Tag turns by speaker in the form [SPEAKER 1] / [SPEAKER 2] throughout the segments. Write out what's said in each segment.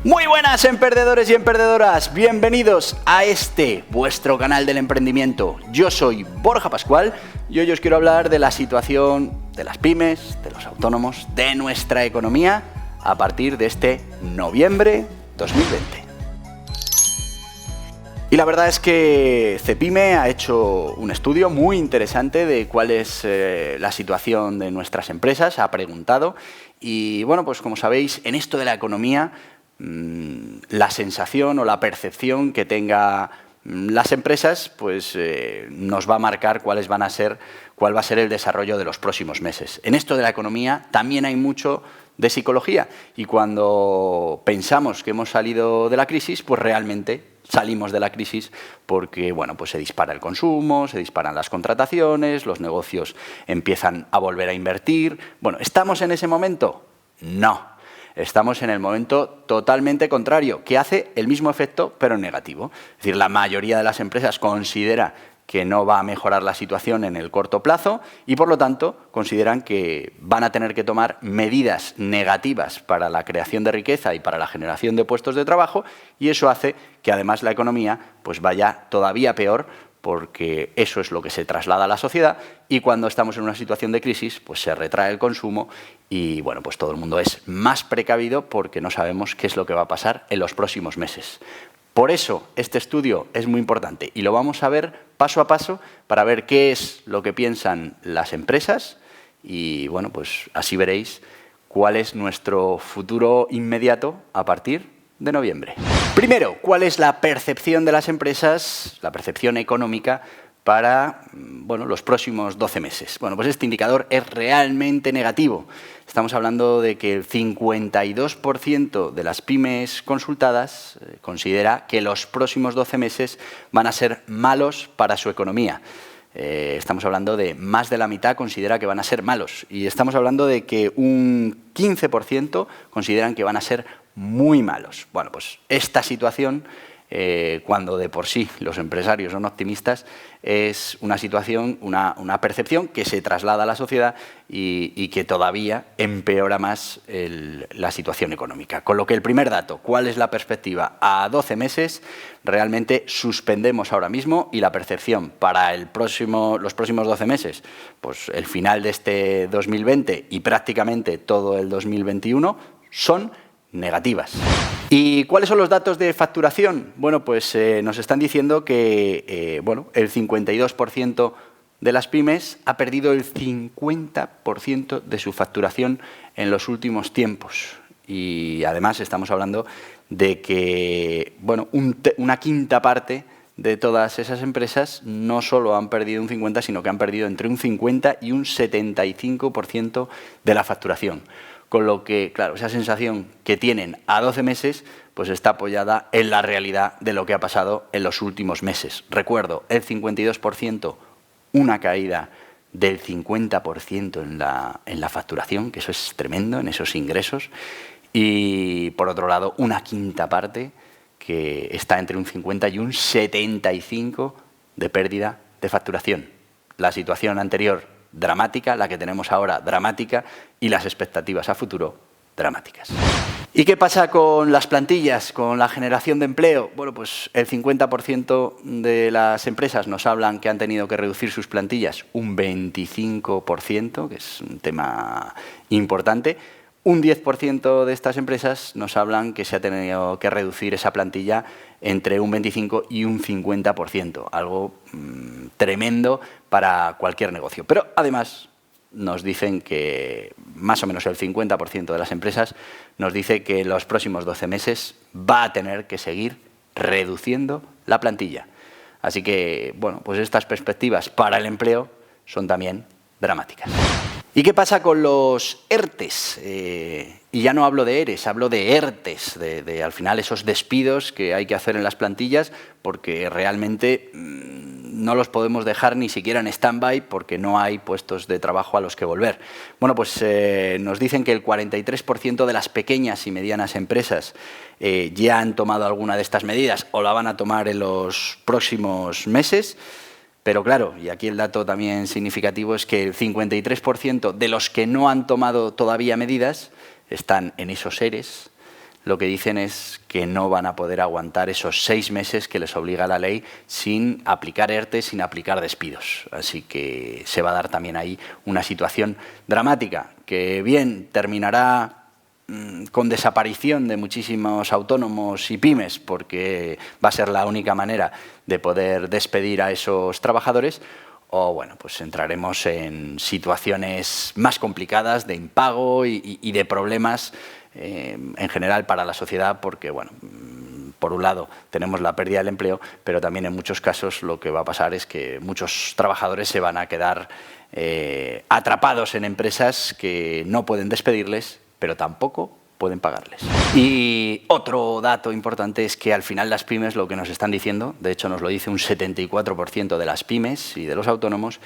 [SPEAKER 1] Muy buenas, emprendedores y emprendedoras, bienvenidos a este, vuestro canal del emprendimiento. Yo soy Borja Pascual y hoy os quiero hablar de la situación de las pymes, de los autónomos, de nuestra economía a partir de este noviembre 2020. Y la verdad es que Cepyme ha hecho un estudio muy interesante de cuál es la situación de nuestras empresas, ha preguntado y bueno, pues como sabéis, en esto de la economía, la sensación o la percepción que tenga las empresas pues nos va a marcar cuál va a ser el desarrollo de los próximos meses. En esto de la economía también hay mucho de psicología y cuando pensamos que hemos salido de la crisis, pues realmente salimos de la crisis porque bueno, pues se dispara el consumo, se disparan las contrataciones, los negocios empiezan a volver a invertir. Bueno, ¿estamos en ese momento? No. Estamos en el momento totalmente contrario, que hace el mismo efecto, pero en negativo. Es decir, la mayoría de las empresas considera que no va a mejorar la situación en el corto plazo y, por lo tanto, consideran que van a tener que tomar medidas negativas para la creación de riqueza y para la generación de puestos de trabajo, y eso hace que, además, la economía pues vaya todavía peor, porque eso es lo que se traslada a la sociedad y cuando estamos en una situación de crisis pues se retrae el consumo y bueno, pues todo el mundo es más precavido porque no sabemos qué es lo que va a pasar en los próximos meses. Por eso este estudio es muy importante y lo vamos a ver paso a paso para ver qué es lo que piensan las empresas y bueno, pues así veréis cuál es nuestro futuro inmediato a partir de noviembre. Primero, ¿cuál es la percepción de las empresas, la percepción económica para los próximos 12 meses? Bueno, pues este indicador es realmente negativo. Estamos hablando de que el 52% de las pymes consultadas considera que los próximos 12 meses van a ser malos para su economía. Estamos hablando de más de la mitad considera que van a ser malos y estamos hablando de que un 15% consideran que van a ser muy malos. Bueno, pues esta situación, cuando de por sí los empresarios son optimistas, es una situación, una percepción que se traslada a la sociedad y que todavía empeora más la situación económica. Con lo que el primer dato, ¿cuál es la perspectiva? A 12 meses realmente suspendemos ahora mismo y la percepción para los próximos 12 meses, pues el final de este 2020 y prácticamente todo el 2021 son negativas. ¿Y cuáles son los datos de facturación? Bueno, pues nos están diciendo que el 52% de las pymes ha perdido el 50% de su facturación en los últimos tiempos. Y además estamos hablando de que una quinta parte de todas esas empresas no solo han perdido un 50%, sino que han perdido entre un 50 y un 75% de la facturación. Con lo que, claro, esa sensación que tienen a 12 meses pues está apoyada en la realidad de lo que ha pasado en los últimos meses. Recuerdo, el 52%, una caída del 50% en la facturación, que eso es tremendo, en esos ingresos. Y, por otro lado, una quinta parte que está entre un 50 y un 75 de pérdida de facturación. La situación anterior dramática, la que tenemos ahora dramática y las expectativas a futuro dramáticas. ¿Y qué pasa con las plantillas, con la generación de empleo? Bueno, pues el 50% de las empresas nos hablan que han tenido que reducir sus plantillas un 25%, que es un tema importante. Un 10% de estas empresas nos hablan que se ha tenido que reducir esa plantilla entre un 25 y un 50%, algo tremendo para cualquier negocio. Pero además nos dicen que más o menos el 50% de las empresas nos dice que en los próximos 12 meses va a tener que seguir reduciendo la plantilla. Así que, pues estas perspectivas para el empleo son también dramáticas. ¿Y qué pasa con los ERTEs? Y ya no hablo de ERES, hablo de ERTEs, de al final esos despidos que hay que hacer en las plantillas porque realmente no los podemos dejar ni siquiera en stand-by porque no hay puestos de trabajo a los que volver. Bueno, pues nos dicen que el 43% de las pequeñas y medianas empresas ya han tomado alguna de estas medidas o la van a tomar en los próximos meses. Pero claro, y aquí el dato también significativo es que el 53% de los que no han tomado todavía medidas están en esos ERES, lo que dicen es que no van a poder aguantar esos 6 meses que les obliga la ley sin aplicar ERTE, sin aplicar despidos. Así que se va a dar también ahí una situación dramática, que bien terminará con desaparición de muchísimos autónomos y pymes, porque va a ser la única manera de poder despedir a esos trabajadores, o bueno, pues entraremos en situaciones más complicadas de impago y de problemas en general para la sociedad, porque bueno, por un lado tenemos la pérdida del empleo, pero también en muchos casos lo que va a pasar es que muchos trabajadores se van a quedar atrapados en empresas que no pueden despedirles, pero tampoco pueden pagarles. Y otro dato importante es que al final las pymes lo que nos están diciendo, de hecho nos lo dice un 74% de las pymes y de los autónomos,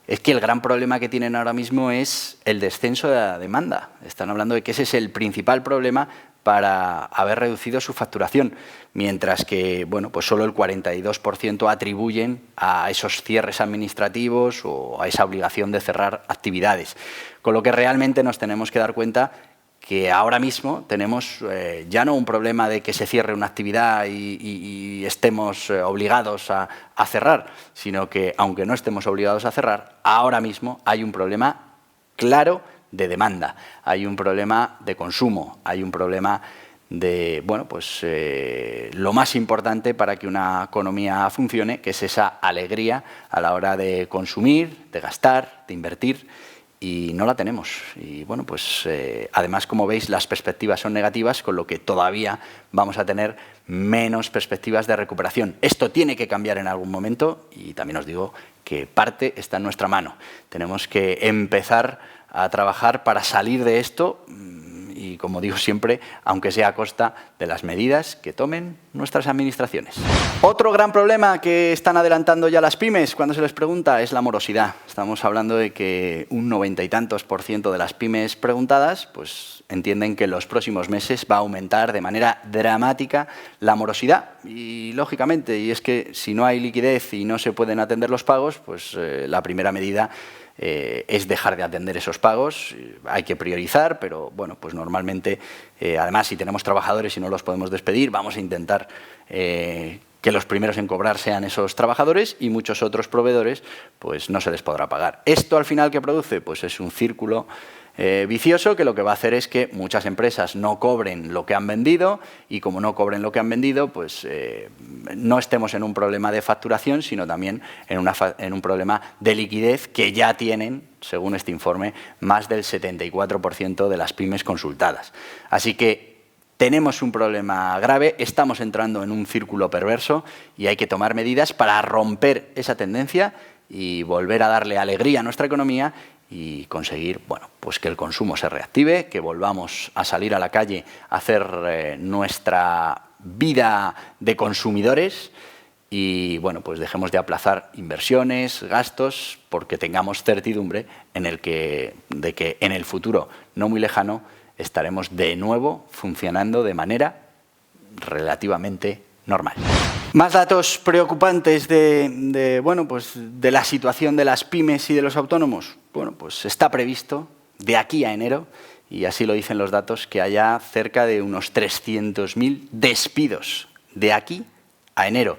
[SPEAKER 1] es que el gran problema que tienen ahora mismo es el descenso de la demanda. Están hablando de que ese es el principal problema para haber reducido su facturación, mientras que bueno, pues solo el 42% atribuyen a esos cierres administrativos o a esa obligación de cerrar actividades. Con lo que realmente nos tenemos que dar cuenta que ahora mismo tenemos ya no un problema de que se cierre una actividad y estemos obligados a cerrar, sino que aunque no estemos obligados a cerrar, ahora mismo hay un problema claro de demanda, hay un problema de consumo, hay un problema de, bueno, pues lo más importante para que una economía funcione, que es esa alegría a la hora de consumir, de gastar, de invertir, y no la tenemos. Y bueno, pues además, como veis, las perspectivas son negativas, con lo que todavía vamos a tener menos perspectivas de recuperación. Esto tiene que cambiar en algún momento y también os digo que parte está en nuestra mano. Tenemos que empezar a trabajar para salir de esto y, como digo siempre, aunque sea a costa de las medidas que tomen nuestras administraciones. Otro gran problema que están adelantando ya las pymes cuando se les pregunta es la morosidad. Estamos hablando de que un 90 y tantos % de las pymes preguntadas pues entienden que en los próximos meses va a aumentar de manera dramática la morosidad. Y lógicamente, y es que si no hay liquidez y no se pueden atender los pagos, pues la primera medida es dejar de atender esos pagos. Hay que priorizar, pero bueno, pues normalmente, además, si tenemos trabajadores y no los podemos despedir, vamos a intentar que los primeros en cobrar sean esos trabajadores y muchos otros proveedores pues no se les podrá pagar. ¿Esto al final qué produce? Pues es un círculo vicioso que lo que va a hacer es que muchas empresas no cobren lo que han vendido y como no cobren lo que han vendido, pues no estemos en un problema de facturación, sino también en un problema de liquidez que ya tienen, según este informe, más del 74% de las pymes consultadas. Así que tenemos un problema grave, estamos entrando en un círculo perverso y hay que tomar medidas para romper esa tendencia y volver a darle alegría a nuestra economía y conseguir, bueno, pues que el consumo se reactive, que volvamos a salir a la calle a hacer nuestra vida de consumidores y, bueno, pues dejemos de aplazar inversiones, gastos, porque tengamos certidumbre de que en el futuro no muy lejano estaremos de nuevo funcionando de manera relativamente normal. Más datos preocupantes bueno, pues de la situación de las pymes y de los autónomos. Bueno, pues está previsto de aquí a enero, y así lo dicen los datos, que haya cerca de unos 300.000 despidos de aquí a enero.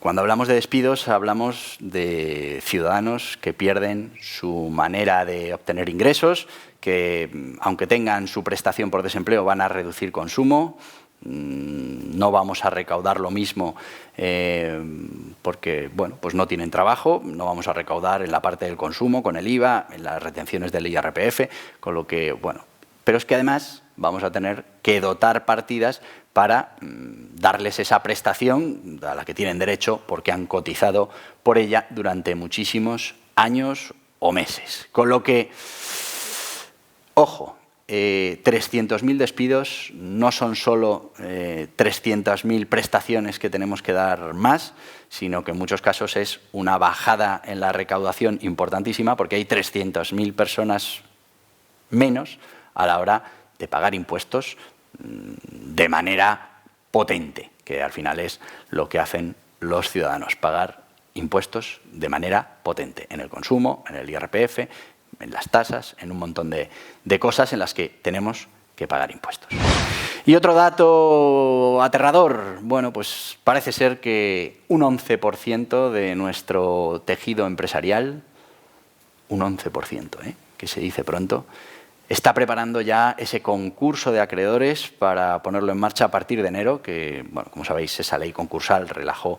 [SPEAKER 1] Cuando hablamos de despidos hablamos de ciudadanos que pierden su manera de obtener ingresos, que aunque tengan su prestación por desempleo van a reducir consumo. No vamos a recaudar lo mismo porque bueno, pues no tienen trabajo, no vamos a recaudar en la parte del consumo con el IVA, en las retenciones del IRPF, con lo que, bueno, pero es que además vamos a tener que dotar partidas para darles esa prestación a la que tienen derecho porque han cotizado por ella durante muchísimos años o meses. Con lo que, ojo, 300.000 despidos no son solo 300.000 prestaciones que tenemos que dar más, sino que en muchos casos es una bajada en la recaudación importantísima porque hay 300.000 personas menos a la hora de pagar impuestos de manera potente, que al final es lo que hacen los ciudadanos, pagar impuestos de manera potente en el consumo, en el IRPF, en las tasas, en un montón de cosas en las que tenemos que pagar impuestos. Y otro dato aterrador, bueno, pues parece ser que un 11% de nuestro tejido empresarial, un 11%, que se dice pronto, está preparando ya ese concurso de acreedores para ponerlo en marcha a partir de enero, que, bueno, como sabéis, esa ley concursal relajó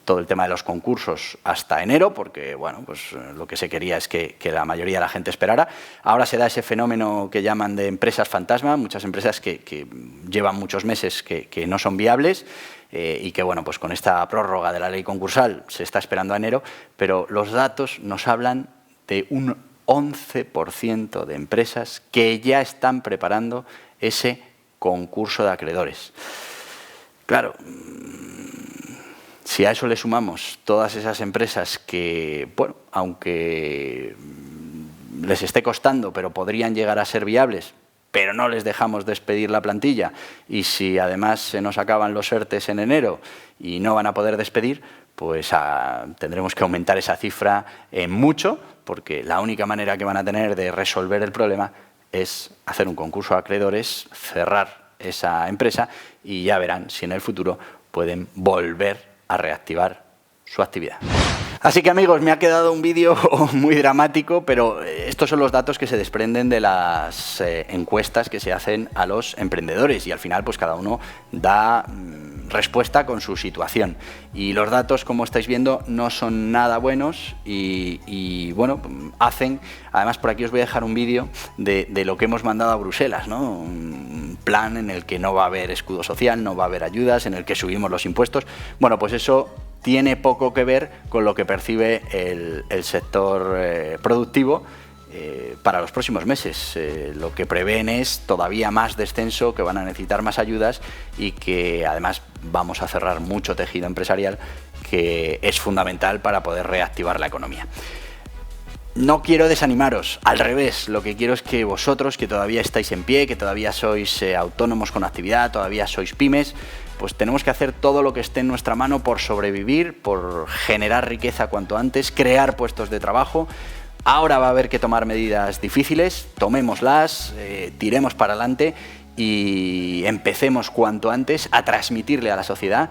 [SPEAKER 1] todo el tema de los concursos hasta enero, porque, bueno, pues lo que se quería es que la mayoría de la gente esperara. Ahora se da ese fenómeno que llaman de empresas fantasma, muchas empresas que llevan muchos meses que no son viables, y que, bueno, pues con esta prórroga de la ley concursal se está esperando a enero, pero los datos nos hablan de un 11% de empresas que ya están preparando ese concurso de acreedores. Claro, si a eso le sumamos todas esas empresas que, bueno, aunque les esté costando, pero podrían llegar a ser viables, pero no les dejamos despedir la plantilla, y si además se nos acaban los ERTEs en enero y no van a poder despedir, pues tendremos que aumentar esa cifra en mucho, porque la única manera que van a tener de resolver el problema es hacer un concurso de acreedores, cerrar esa empresa y ya verán si en el futuro pueden volver a reactivar su actividad. Así que, amigos, me ha quedado un vídeo muy dramático, pero estos son los datos que se desprenden de las encuestas que se hacen a los emprendedores, y al final pues cada uno da respuesta con su situación. Y los datos, como estáis viendo, no son nada buenos y bueno, hacen... Además, por aquí os voy a dejar un vídeo de lo que hemos mandado a Bruselas, ¿no? Un plan en el que no va a haber escudo social, no va a haber ayudas, en el que subimos los impuestos. Bueno, pues eso tiene poco que ver con lo que percibe el sector productivo para los próximos meses. Lo que prevén es todavía más descenso, que van a necesitar más ayudas y que además vamos a cerrar mucho tejido empresarial, que es fundamental para poder reactivar la economía. No quiero desanimaros, al revés, lo que quiero es que vosotros, que todavía estáis en pie, que todavía sois autónomos con actividad, todavía sois pymes, pues tenemos que hacer todo lo que esté en nuestra mano por sobrevivir, por generar riqueza cuanto antes, crear puestos de trabajo. Ahora va a haber que tomar medidas difíciles, tomémoslas, tiremos para adelante y empecemos cuanto antes a transmitirle a la sociedad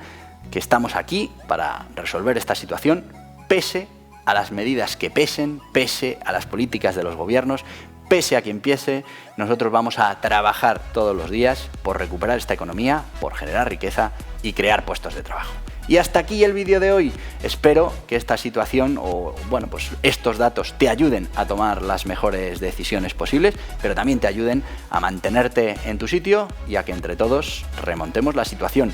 [SPEAKER 1] que estamos aquí para resolver esta situación, pese a las medidas que pesen, pese a las políticas de los gobiernos, pese a quien piense. Nosotros vamos a trabajar todos los días por recuperar esta economía, por generar riqueza y crear puestos de trabajo. Y hasta aquí el vídeo de hoy. Espero que esta situación bueno, pues estos datos te ayuden a tomar las mejores decisiones posibles, pero también te ayuden a mantenerte en tu sitio y a que entre todos remontemos la situación.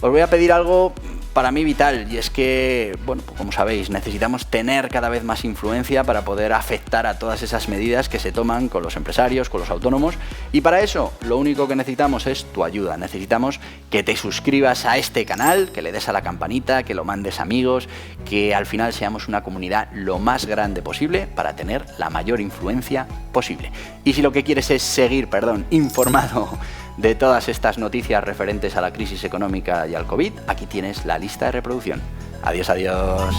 [SPEAKER 1] Os voy a pedir algo para mí vital, y es que, bueno, pues como sabéis, necesitamos tener cada vez más influencia para poder afectar a todas esas medidas que se toman con los empresarios, con los autónomos, y para eso lo único que necesitamos es tu ayuda. Necesitamos que te suscribas a este canal, que le des a la campanita, que lo mandes a amigos, que al final seamos una comunidad lo más grande posible para tener la mayor influencia posible. Y si lo que quieres es seguir, informado de todas estas noticias referentes a la crisis económica y al COVID, aquí tienes la lista de reproducción. Adiós, adiós.